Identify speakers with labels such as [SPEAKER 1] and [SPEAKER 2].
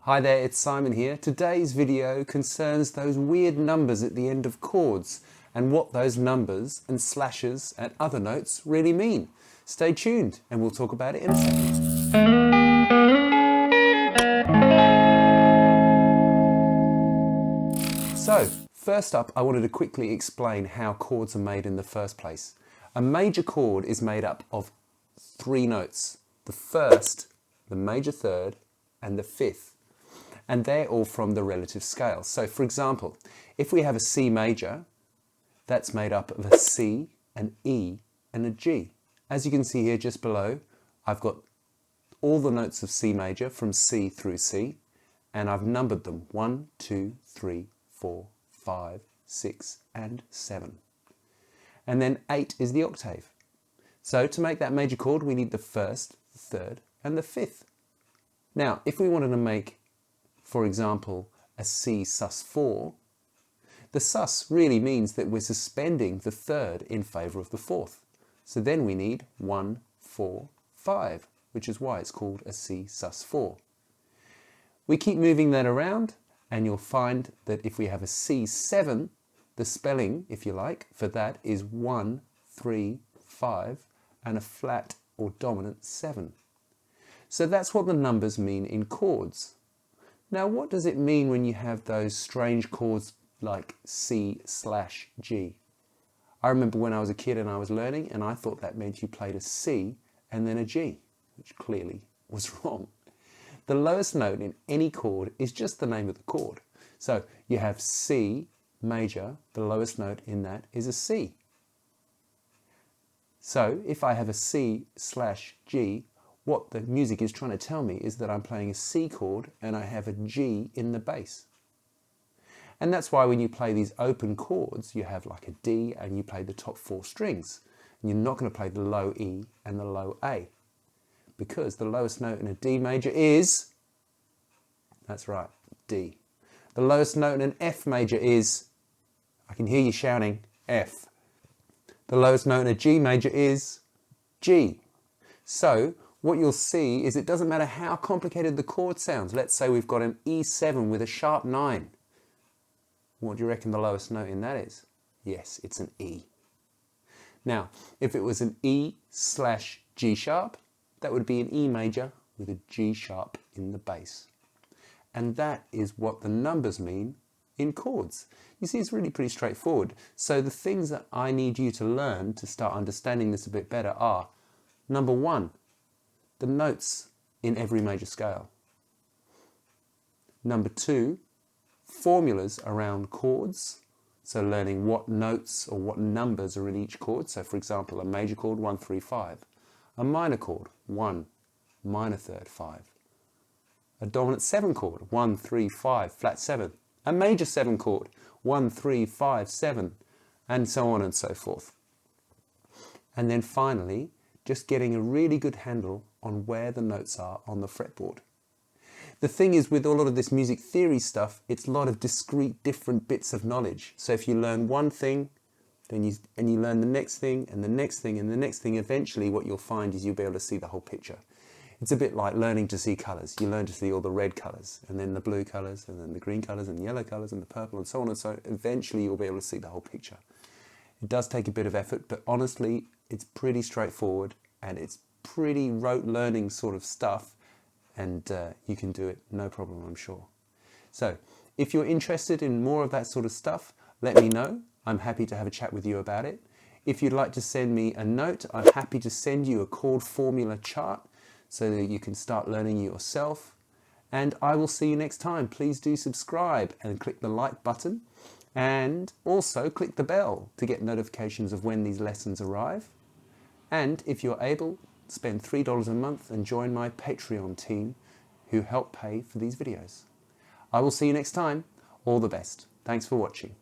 [SPEAKER 1] Hi there, it's Simon here. Today's video concerns those weird numbers at the end of chords and what those numbers and slashes and other notes really mean. Stay tuned and we'll talk about it in a second. So, first up, I wanted to quickly explain how chords are made in the first place. A major chord is made up of three notes. The first, the major third, and the fifth. And they're all from the relative scale. So for example, if we have a C major, that's made up of a C, an E, and a G. As you can see here just below, I've got all the notes of C major from C through C, and I've numbered them 1, 2, 3, 4, 5, 6, and 7. And then 8 is the octave. So to make that major chord, we need the first, the third, and the fifth. Now, if we wanted to make, for example, a C sus4, the sus really means that we're suspending the third in favour of the fourth. So then we need 1, 4, 5, which is why it's called a C sus4. We keep moving that around and you'll find that if we have a C7, the spelling, if you like, for that is 1, 3, 5 and a flat or dominant 7. So that's what the numbers mean in chords. Now, what does it mean when you have those strange chords like C/G? I remember when I was a kid and I was learning, and I thought that meant you played a C and then a G, which clearly was wrong. The lowest note in any chord is just the name of the chord. So you have C major, the lowest note in that is a C. So if I have a C/G, what the music is trying to tell me is that I'm playing a C chord and I have a G in the bass. And that's why when you play these open chords, you have like a D and you play the top 4 strings. And you're not going to play the low E and the low A. Because the lowest note in a D major is, that's right, D. The lowest note in an F major is, I can hear you shouting, F. The lowest note in a G major is G. So, what you'll see is it doesn't matter how complicated the chord sounds. Let's say we've got an E7 with a sharp 9. What do you reckon the lowest note in that is? Yes, it's an E. Now, if it was an E/G sharp, that would be an E major with a G sharp in the bass. And that is what the numbers mean in chords. You see, it's really pretty straightforward. So the things that I need you to learn to start understanding this a bit better are, number 1, the notes in every major scale. Number 2, formulas around chords. So learning what notes or what numbers are in each chord. So for example, a major chord, 1, 3, 5. A minor chord, 1, minor third, 5. A dominant 7 chord, 1, 3, 5, flat 7. A major 7 chord, 1, 3, 5, 7, and so on and so forth. And then finally, just getting a really good handle on where the notes are on the fretboard. The thing is, with a lot of this music theory stuff, it's a lot of discrete different bits of knowledge. So if you learn one thing, then you learn the next thing and the next thing and the next thing, eventually what you'll find is you'll be able to see the whole picture. It's a bit like learning to see colours. You learn to see all the red colours and then the blue colours and then the green colours and the yellow colours and the purple and so on and so on. Eventually you'll be able to see the whole picture. It does take a bit of effort, but honestly, it's pretty straightforward and it's pretty rote learning sort of stuff, and you can do it no problem, I'm sure. So if you're interested in more of that sort of stuff, let me know. I'm happy to have a chat with you about it. If you'd like to send me a note, I'm happy to send you a chord formula chart so that you can start learning yourself. And I will see you next time. Please do subscribe and click the like button, and also click the bell to get notifications of when these lessons arrive. And if you're able, spend $3 a month and join my Patreon team who help pay for these videos. I will see you next time. All the best. Thanks for watching.